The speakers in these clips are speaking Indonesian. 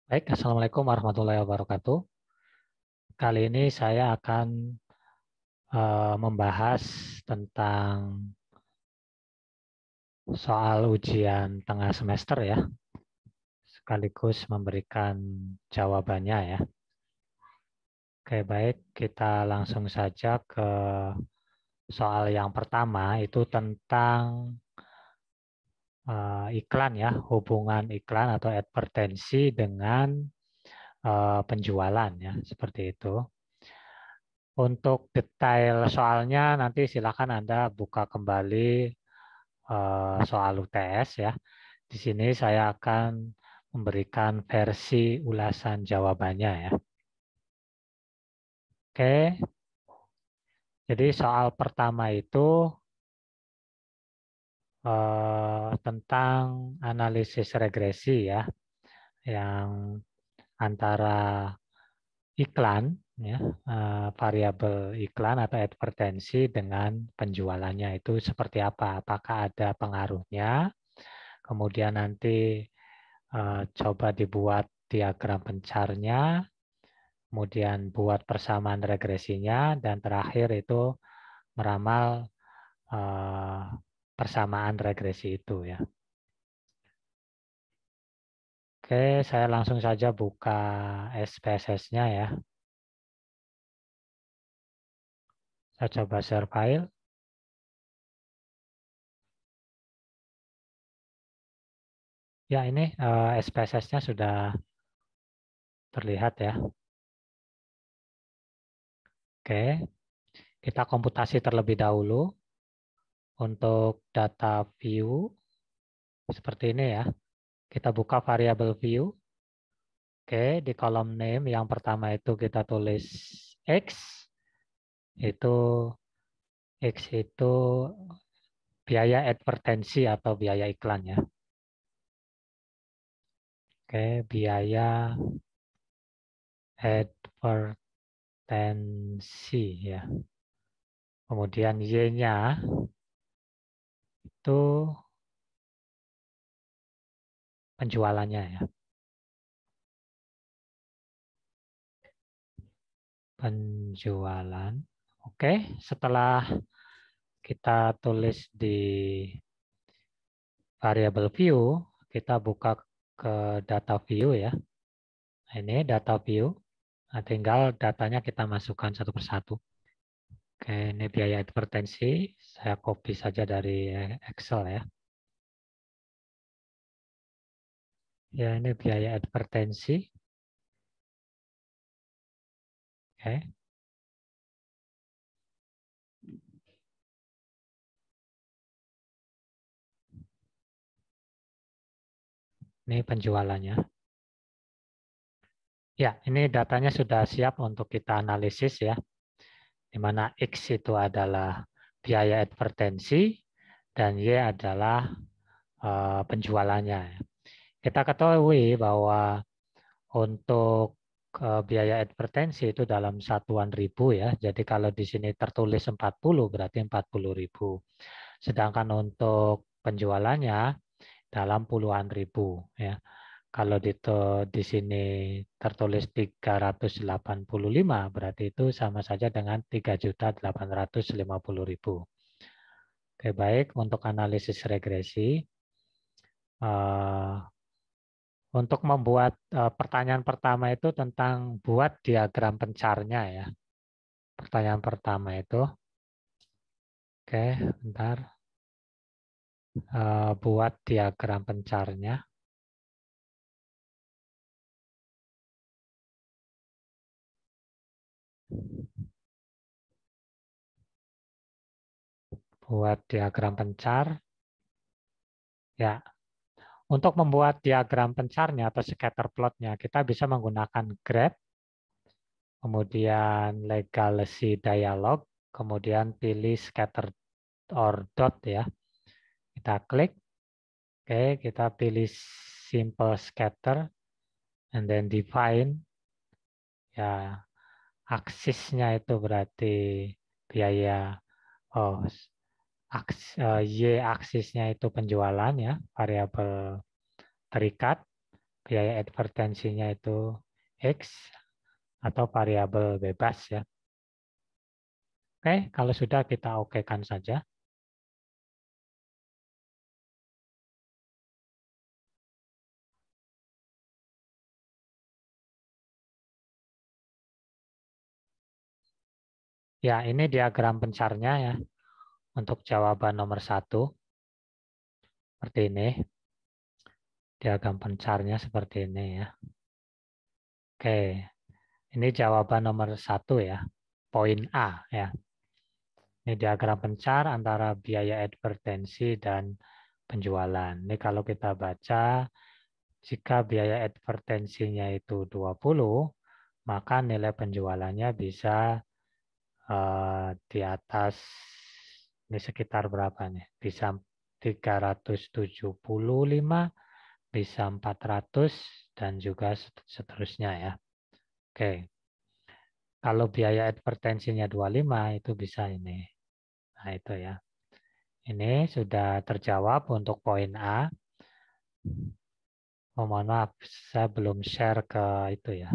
Baik, Assalamualaikum warahmatullahi wabarakatuh. Kali ini saya akan membahas tentang soal ujian tengah semester ya, sekaligus memberikan jawabannya ya. Oke, baik, kita langsung saja ke soal yang pertama, itu tentang iklan ya, hubungan iklan atau advertensi dengan penjualan ya, seperti itu. Untuk detail soalnya nanti silakan Anda buka kembali soal UTS ya. Di sini saya akan memberikan versi ulasan jawabannya ya. Oke, jadi soal pertama itu tentang analisis regresi ya, yang antara iklan ya, variabel iklan atau advertensi dengan penjualannya itu seperti apa? Apakah ada pengaruhnya? Kemudian nanti coba dibuat diagram pencarnya, kemudian buat persamaan regresinya, dan terakhir itu meramal persamaan regresi itu ya. Oke, saya langsung saja buka SPSS-nya ya. Saya coba share file. Ya, ini SPSS-nya sudah terlihat ya. Oke, kita komputasi terlebih dahulu untuk data view seperti ini ya. Kita buka variabel view. Oke, di kolom name yang pertama itu kita tulis X. Itu X itu biaya advertensi atau biaya iklan ya. Oke, biaya advertensi ya. Kemudian Y-nya itu penjualannya ya. Penjualan. Oke, setelah kita tulis di variable view, kita buka ke data view ya. Ini data view. Nah, tinggal datanya kita masukkan satu persatu. Oke, ini biaya advertensi. Saya copy saja dari Excel ya. Ya, ini biaya advertensi. Oke. Ini penjualannya. Ya, ini datanya sudah siap untuk kita analisis ya. Di mana X itu adalah biaya advertensi dan Y adalah penjualannya. Kita ketahui bahwa untuk biaya advertensi itu dalam satuan ribu ya. Jadi kalau di sini tertulis 40 berarti 40.000. Sedangkan untuk penjualannya dalam puluhan ribu ya. Kalau di sini tertulis 385 berarti itu sama saja dengan 3.850.000. Oke, baik, untuk analisis regresi untuk membuat pertanyaan pertama itu tentang buat diagram pencarnya ya. Pertanyaan pertama itu, oke, bentar, buat diagram pencarnya. Buat diagram pencar, ya. Untuk membuat diagram pencarnya atau scatter plotnya, kita bisa menggunakan graph, kemudian legacy dialog, kemudian pilih scatter or dot ya. Kita klik, oke, kita pilih simple scatter, and then define, ya, aksisnya itu berarti biaya, oh, Y aksisnya itu penjualan ya, variabel terikat. biaya advertensinya itu X atau variabel bebas ya. Oke, kalau sudah kita okekan saja. Ya, ini diagram pencarnya ya. Untuk jawaban nomor 1, seperti ini. Diagram pencarnya seperti ini ya. Oke, ini jawaban nomor 1 ya. Poin A ya. Ini diagram pencar antara biaya advertensi dan penjualan. Ini kalau kita baca, jika biaya advertensinya itu 20, maka nilai penjualannya bisa di atas, ini sekitar berapa nih? Bisa 375, bisa 400, dan juga seterusnya ya. Oke, kalau biaya advertensinya 25 itu bisa ini. Nah itu ya. Ini sudah terjawab untuk poin A. Oh, mohon maaf, saya belum share ke itu ya.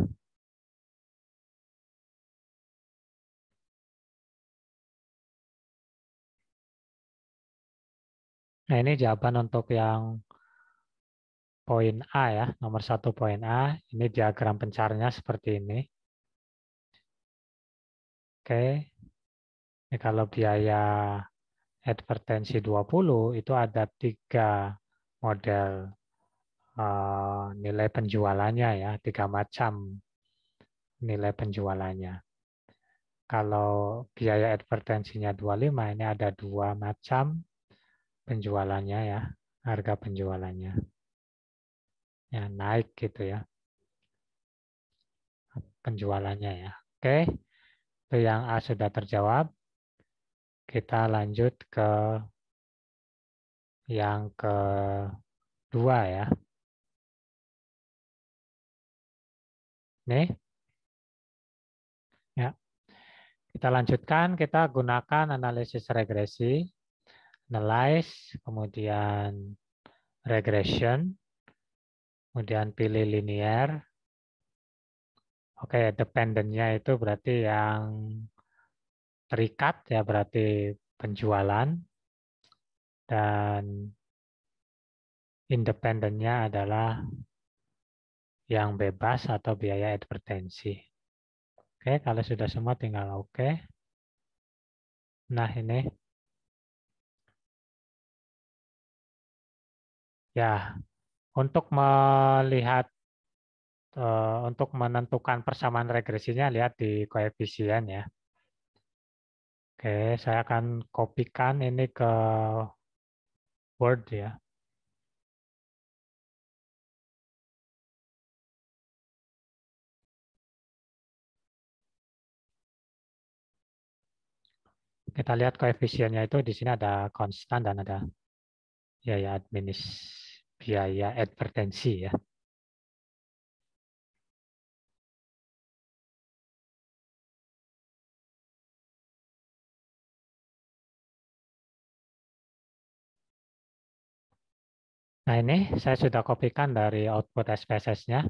Nah ini jawaban untuk yang poin A ya, nomor 1 poin A. Ini diagram pencarnya seperti ini. Oke, ini kalau biaya advertensi 20 itu ada 3 model nilai penjualannya ya, 3 macam nilai penjualannya. Kalau biaya advertensinya 25, ini ada 2 macam penjualannya ya, harga penjualannya. Ya, naik gitu ya, penjualannya ya. Oke, itu yang A sudah terjawab. Kita lanjut ke yang kedua ya. Nih, ya. Kita lanjutkan, kita gunakan analisis regresi, analyze, kemudian regression, kemudian pilih linear. Oke, dependentnya itu berarti yang terikat ya, berarti penjualan, dan independennya adalah yang bebas atau biaya advertensi. Oke, kalau sudah semua tinggal oke. Nah ini ya, untuk melihat untuk menentukan persamaan regresinya, lihat di koefisien ya. Oke, saya akan kopikan ini ke Word ya. Kita lihat koefisiennya itu di sini ada konstan dan ada biaya advertensi ya. Nah ini saya sudah kopikan dari output SPSS-nya.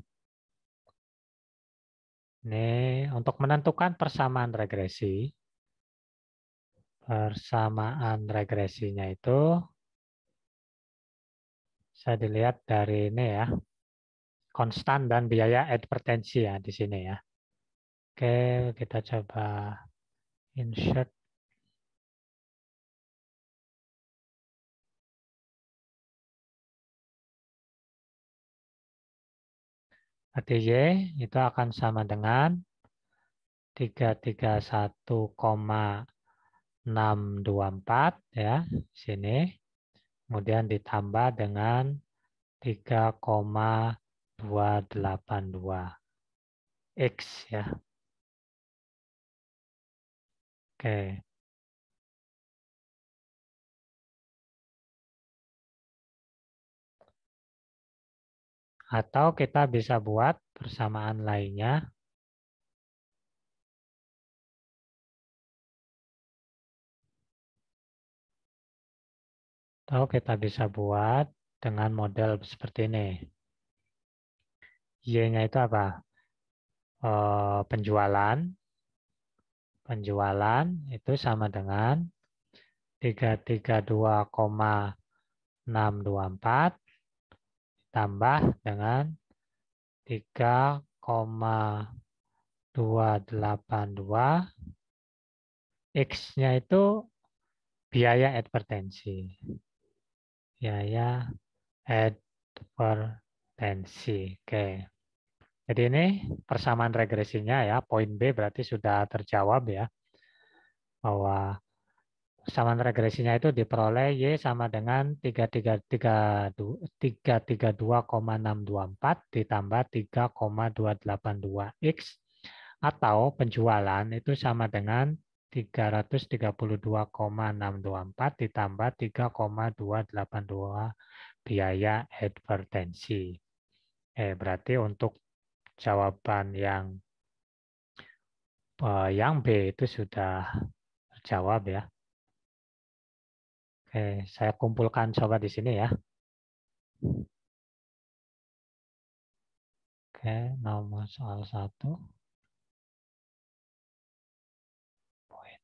Ini untuk menentukan persamaan regresi. Persamaan regresinya itu saya dilihat dari ini ya, konstan dan biaya advertensi ya di sini ya. Oke, kita coba insert. Berarti Y itu akan sama dengan 331,624 ya, sini. Kemudian ditambah dengan 3,282 X ya. Oke. Atau kita bisa buat persamaan lainnya. Atau kita bisa buat dengan model seperti ini. Y-nya itu apa? Penjualan. Penjualan itu sama dengan 332,624 tambah dengan 3,282. X-nya itu biaya advertensi. Biaya advertensi. Oke. Jadi ini persamaan regresinya ya. Poin B berarti sudah terjawab ya. Bahwa persamaan regresinya itu diperoleh Y sama dengan 332,624 ditambah 3,282 X, atau penjualan itu sama dengan 332,624 ditambah 3,282 biaya advertensi. Berarti untuk jawaban yang B itu sudah terjawab ya. Oke, saya kumpulkan coba di sini ya. Oke, nomor soal 1. Poin.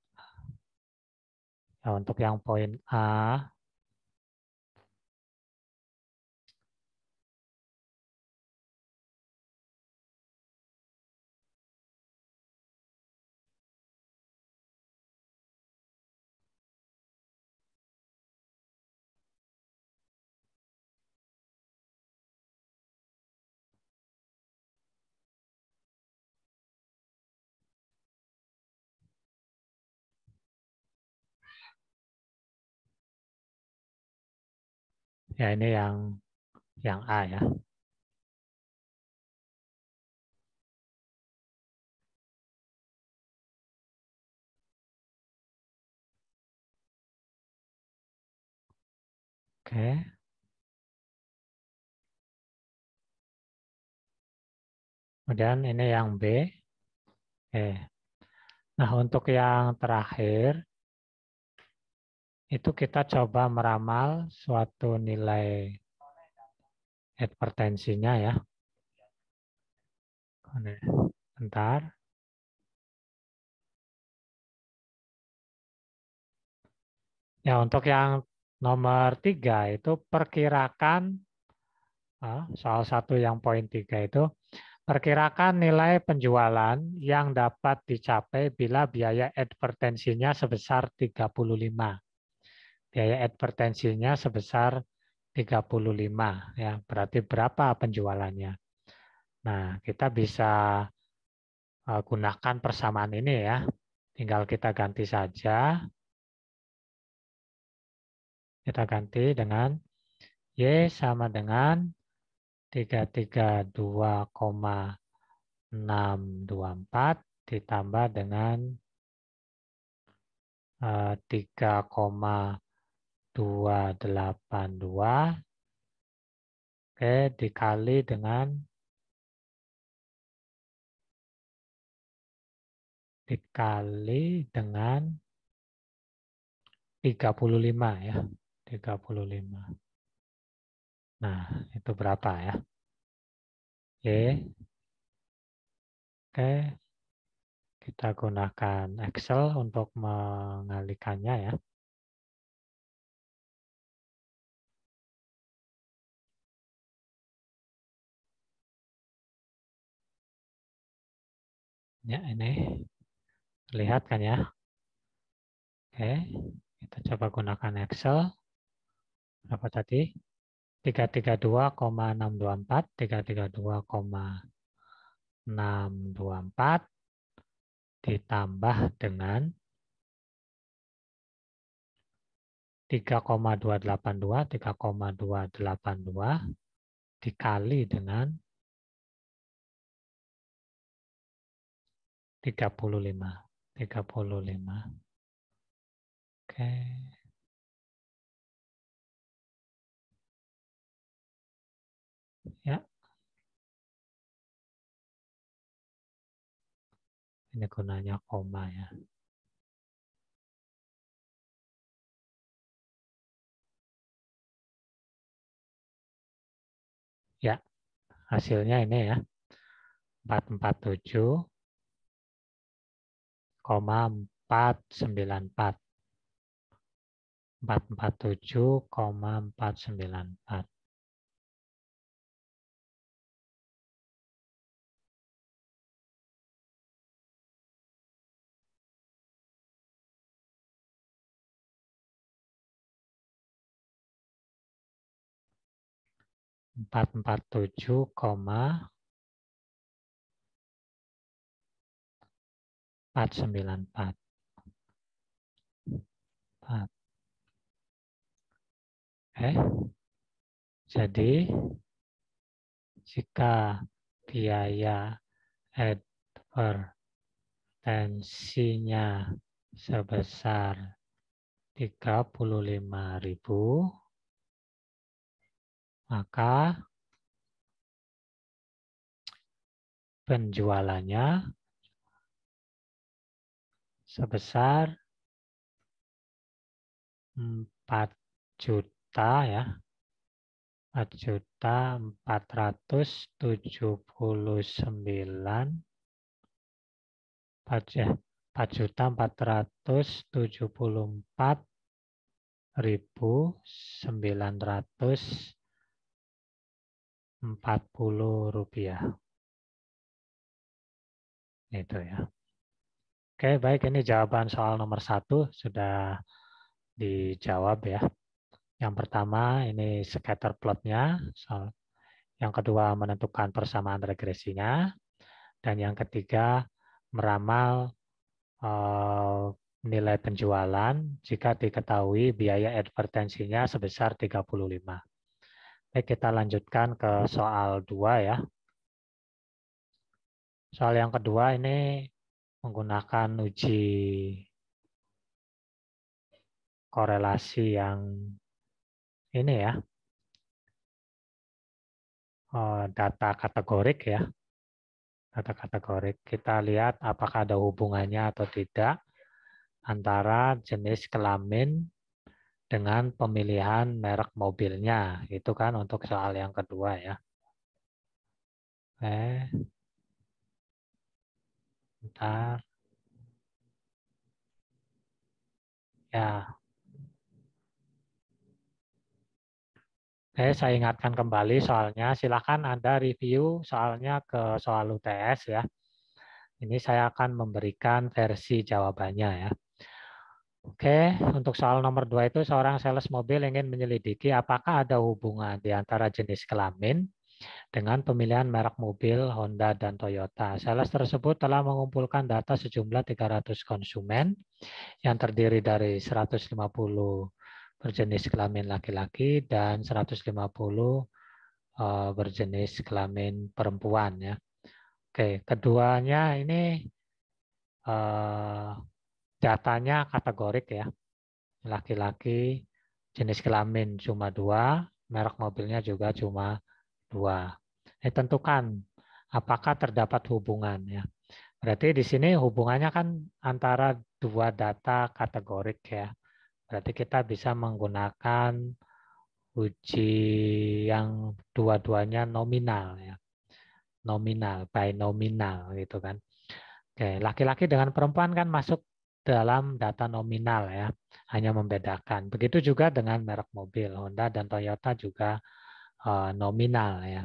Ya, untuk yang poin A, ya ini yang A ya. Oke. Kemudian ini yang B. Oke. Nah, untuk yang terakhir itu kita coba meramal suatu nilai advertensinya ya. Bentar. Ya, untuk yang nomor 3 itu perkirakan soal 1 yang poin 3 itu perkirakan nilai penjualan yang dapat dicapai bila biaya advertensinya sebesar 35. Biaya advertensinya sebesar 35 ya. Berarti berapa penjualannya? Nah, kita bisa gunakan persamaan ini ya. Tinggal kita ganti saja. Kita ganti dengan Y sama dengan 332,624 ditambah dengan 3,282 dikali dengan 35 ya. 35. Nah, itu berapa ya? Oke, kita gunakan Excel untuk mengalikannya ya. Ya, ini lihat kan ya. Oke, kita coba gunakan Excel. Berapa tadi? 332,624, 332,624 ditambah dengan 3,282, 3,282 dikali dengan 35. 35. Oke. Ya. Ini gunanya koma ya. Ya. hasilnya ini ya, 447,494. 447,494. Empat empat tujuh koma 494. Jadi jika biaya advertensinya sebesar 35.000, maka penjualannya sebesar 4 juta ya. 4.474.940 rupiah. Itu ya. Oke, baik, ini jawaban soal nomor 1 sudah dijawab ya. Yang pertama ini scatter plotnya, yang kedua menentukan persamaan regresinya, dan yang ketiga meramal nilai penjualan jika diketahui biaya advertensinya sebesar 35. Baik, kita lanjutkan ke soal 2 ya. Soal yang kedua ini menggunakan uji korelasi yang ini ya, data kategorik ya. Data kategorik. Kita lihat apakah ada hubungannya atau tidak antara jenis kelamin dengan pemilihan merek mobilnya. Itu kan untuk soal yang kedua ya. Bentar. Ya. Saya ingatkan kembali soalnya. Silahkan Anda review soalnya ke soal UTS ya. Ini saya akan memberikan versi jawabannya ya. Oke, untuk soal nomor 2 itu seorang sales mobil ingin menyelidiki apakah ada hubungan di antara jenis kelamin dengan pemilihan merek mobil Honda dan Toyota. Sales tersebut telah mengumpulkan data sejumlah 300 konsumen yang terdiri dari 150 berjenis kelamin laki-laki dan 150 berjenis kelamin perempuan ya. Oke, keduanya ini datanya kategorik ya. Laki-laki jenis kelamin cuma 2, merek mobilnya juga cuma 2. Tentukan apakah terdapat hubungan ya. Berarti di sini hubungannya kan antara dua data kategorik ya. Berarti kita bisa menggunakan uji yang dua-duanya nominal ya. Nominal, binominal gitu kan. Oke, laki-laki dengan perempuan kan masuk dalam data nominal ya, hanya membedakan. Begitu juga dengan merek mobil, Honda dan Toyota juga nominal ya.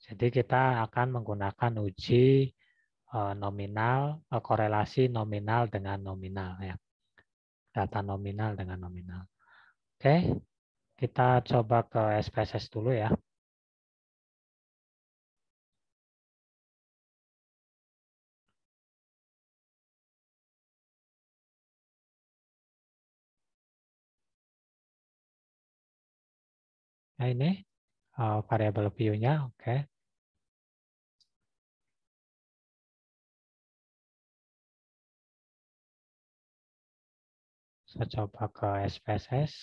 Jadi kita akan menggunakan uji nominal, korelasi nominal dengan nominal ya. Data nominal dengan nominal. Oke, kita coba ke SPSS dulu ya. Nah ini variable view-nya, oke. Saya coba ke SPSS.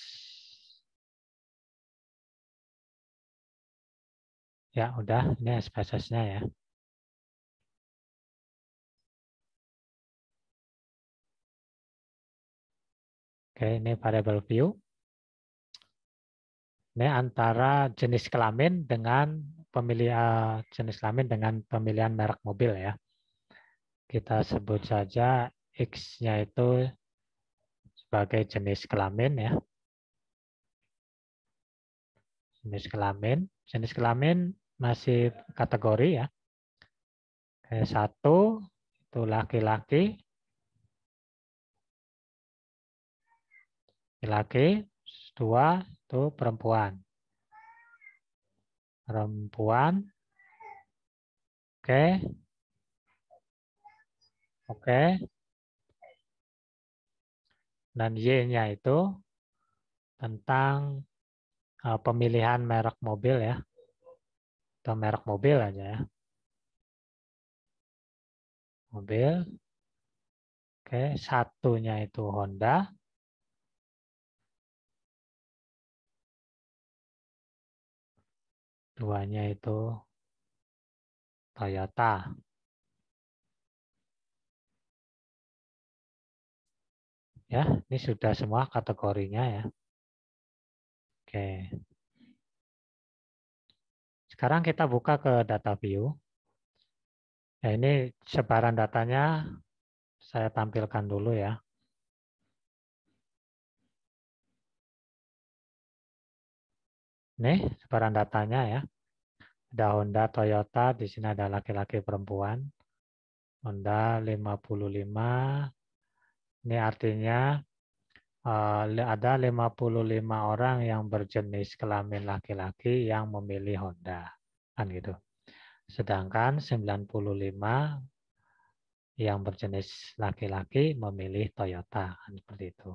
Ya udah, ini SPSS-nya ya. Oke, ini variable view. Ini antara jenis kelamin dengan pemilihan jenis kelamin dengan pemilihan merek mobil ya. Kita sebut saja X-nya itu sebagai jenis kelamin ya. Jenis kelamin masih kategori ya. Kayak 1 itu laki-laki, laki-laki, 2 itu perempuan. Perempuan, oke, oke. Dan Y-nya itu tentang pemilihan merek mobil ya. Atau merek mobil aja ya. Mobil, oke. 1-nya itu Honda. 2-nya itu Toyota. Ya, ini sudah semua kategorinya ya. Oke. Sekarang kita buka ke data view. Ya, ini sebaran datanya saya tampilkan dulu ya. Nih, sebaran datanya ya. Ada Honda, Toyota, di sini ada laki-laki perempuan. Honda 55. Ini artinya ada 55 orang yang berjenis kelamin laki-laki yang memilih Honda. Kan gitu. Sedangkan 95 yang berjenis laki-laki memilih Toyota. Kan seperti itu.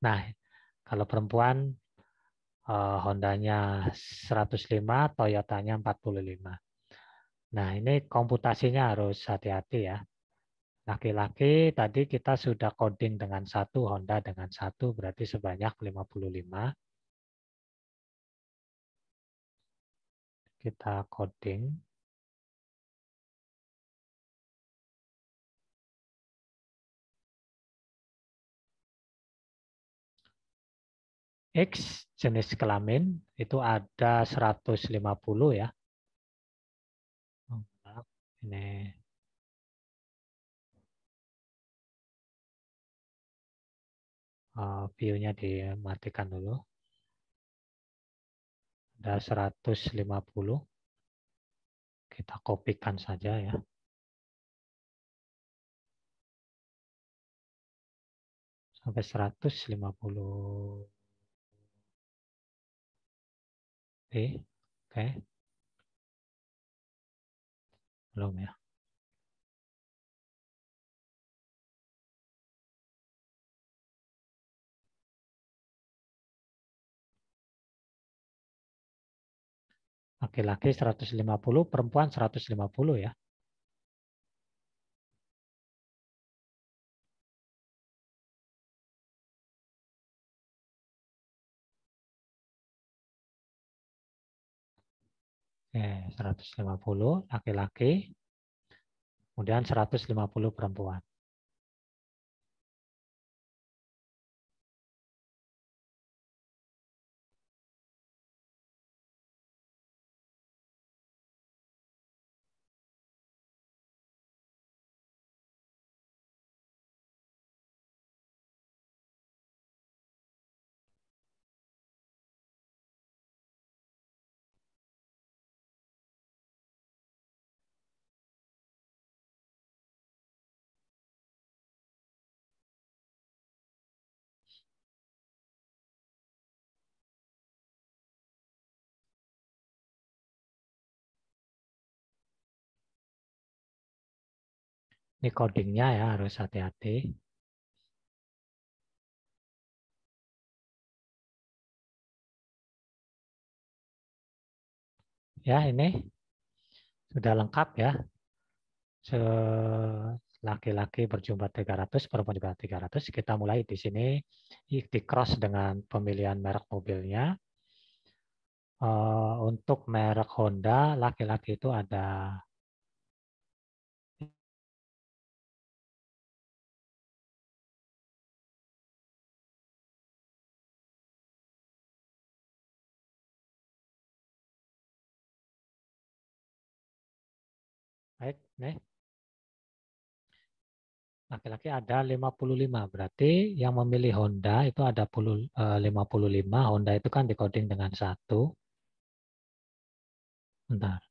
Nah, kalau perempuan Hondanya 105, Toyotanya 45. Nah, ini komputasinya harus hati-hati ya. Laki-laki tadi kita sudah coding dengan 1, Honda dengan 1, berarti sebanyak 55. Kita coding. X jenis kelamin itu ada 150 ya. Ini view-nya dimatikan dulu. Ada 150. Kita kopikan saja ya. Sampai 150. Oke. Belum ya. Laki-laki 150, perempuan 150 ya. Oke, 150 laki-laki, kemudian 150 perempuan. Ini codingnya ya, harus hati-hati. Ya, ini sudah lengkap ya. Laki-laki berjumlah 300, perempuan juga 300. Kita mulai di sini di cross dengan pemilihan merek mobilnya. Untuk merek Honda, laki-laki itu ada Baik, nih. Laki-laki ada 55. Berarti yang memilih Honda itu ada 55. Honda itu kan decoding dengan 1. Bentar.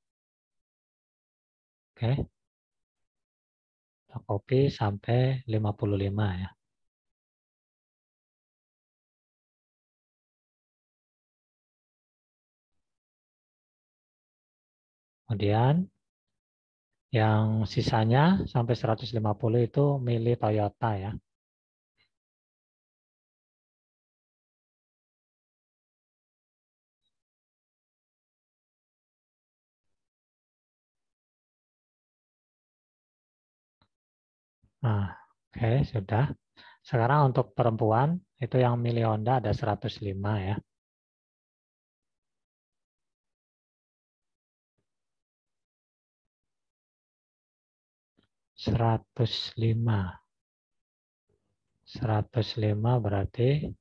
Oke. Kita copy sampai 55 ya. Kemudian yang sisanya sampai 150 itu milih Toyota ya. Nah, oke, sudah. Sekarang untuk perempuan, itu yang milih Honda ada 105 ya. 105. 105 berarti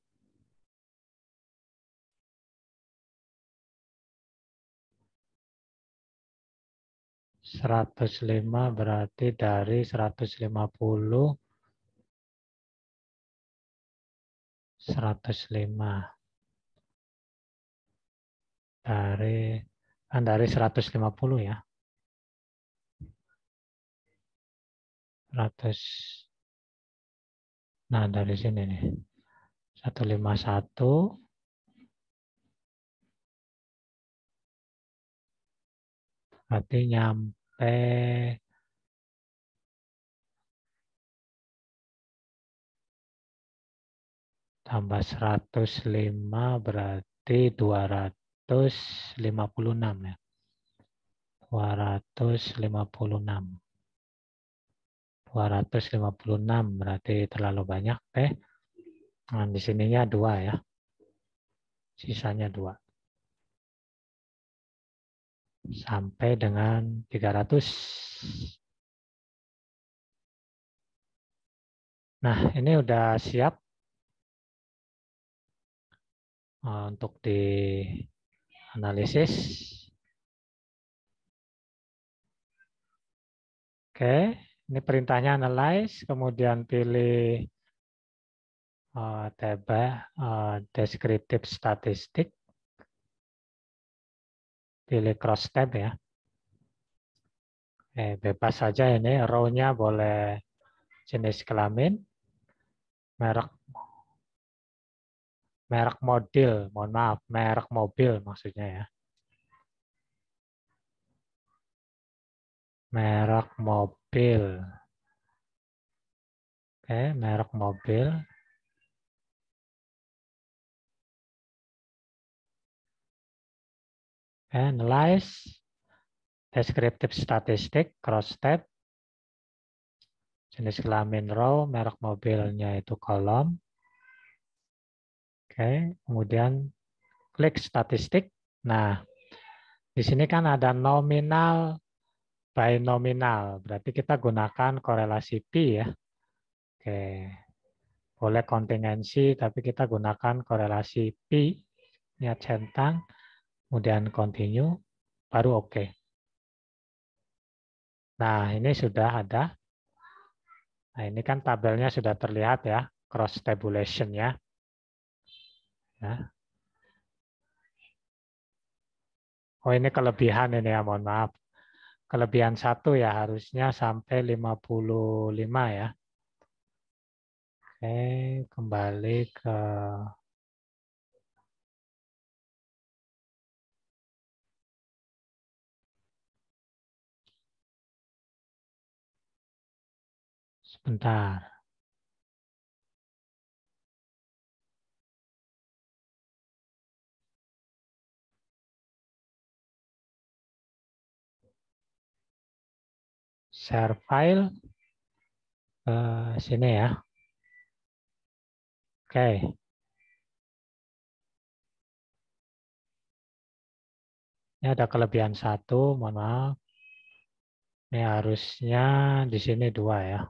105 berarti dari 150, 105 dari 150 ya. 100. Nah, dari sini nih. 151 berarti nyampe tambah 105 berarti 256 ya. 256. 256 berarti terlalu banyak. Oke. Nah, di sininya 2 ya. Sisanya 2. Sampai dengan 300. Nah, ini udah siap untuk dianalisis. Oke, ini perintahnya analyze, kemudian pilih table descriptive statistic, pilih cross tab ya. Bebas saja ini, row-nya boleh jenis kelamin, merek model, mohon maaf, merek mobil maksudnya ya. Merek mobil. Oke, merek mobil. Analyze, descriptive statistic, cross tab, jenis kelamin row, merek mobilnya itu kolom. Oke, kemudian klik statistik. Nah, di sini kan ada nominal, binominal. Berarti kita gunakan korelasi P ya. Oke, boleh kontingensi, tapi kita gunakan korelasi P. Niat centang, kemudian continue, baru oke. Nah, ini sudah ada. Nah, ini kan tabelnya sudah terlihat ya, cross tabulation-nya. Ya. Oh, ini kelebihan ini ya, mohon maaf. Kelebihan 1 ya, harusnya sampai 55 ya. Oke, kembali ke sebentar. Share file ke sini ya. Oke. Ini ada kelebihan 1, mohon maaf. Ini harusnya di sini 2 ya.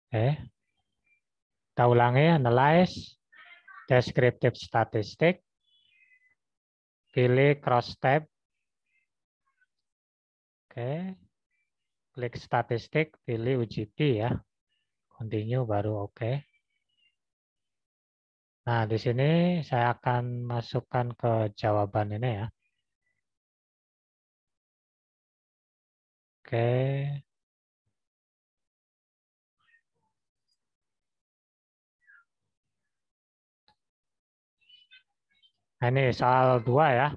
Oke. Kita ulangi, analyze, descriptive statistic, pilih cross tab, Oke, klik statistik, pilih uji Pi ya. Continue baru oke. Nah, di sini saya akan masukkan ke jawaban ini ya. Oke. Nah, ini soal 2 ya.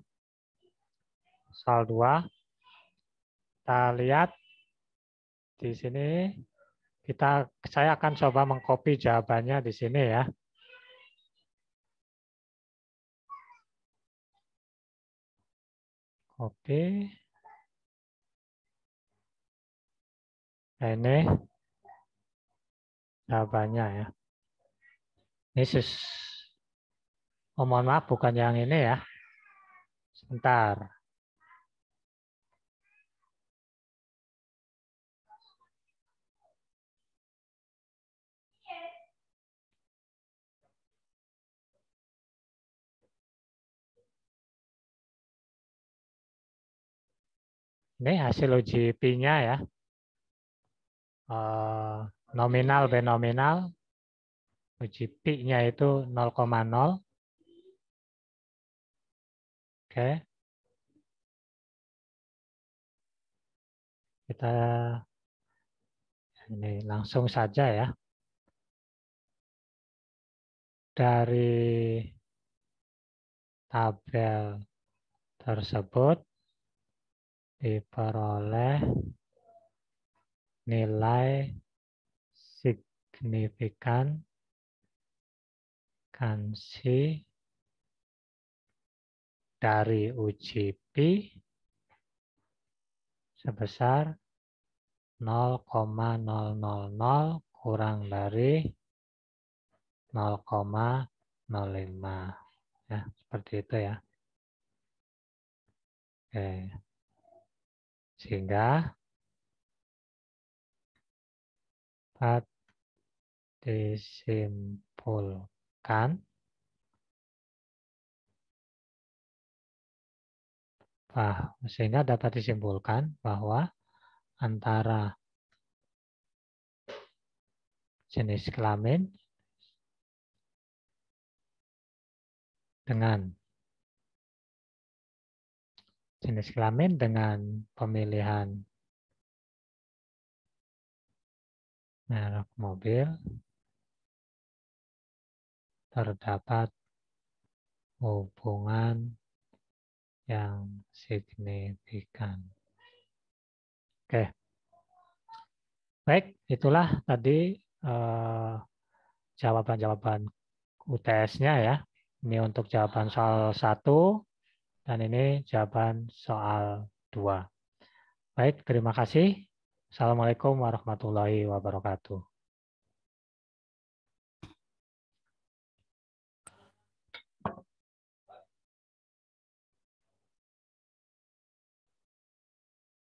Soal 2. Kita lihat di sini. Saya akan coba mengcopy jawabannya di sini ya. Oke. Nah, ini jawabannya ya. Ini mohon maaf bukan yang ini ya. Sebentar. Ini hasil uji Pi-nya ya. Nominal binominal. Uji Pi-nya itu 0,0. Oke. Kita ini langsung saja ya. Dari tabel tersebut diperoleh nilai signifikansi dari uji Pi sebesar 0,000 kurang dari 0,05 ya, seperti itu ya. Oke. Sehingga dapat disimpulkan bahwa antara jenis kelamin dengan pemilihan merek mobil terdapat hubungan yang signifikan. Oke. Baik, itulah tadi jawaban-jawaban UTS-nya ya. Ini untuk jawaban soal 1 dan ini jawaban soal 2. Baik, terima kasih. Assalamualaikum warahmatullahi wabarakatuh.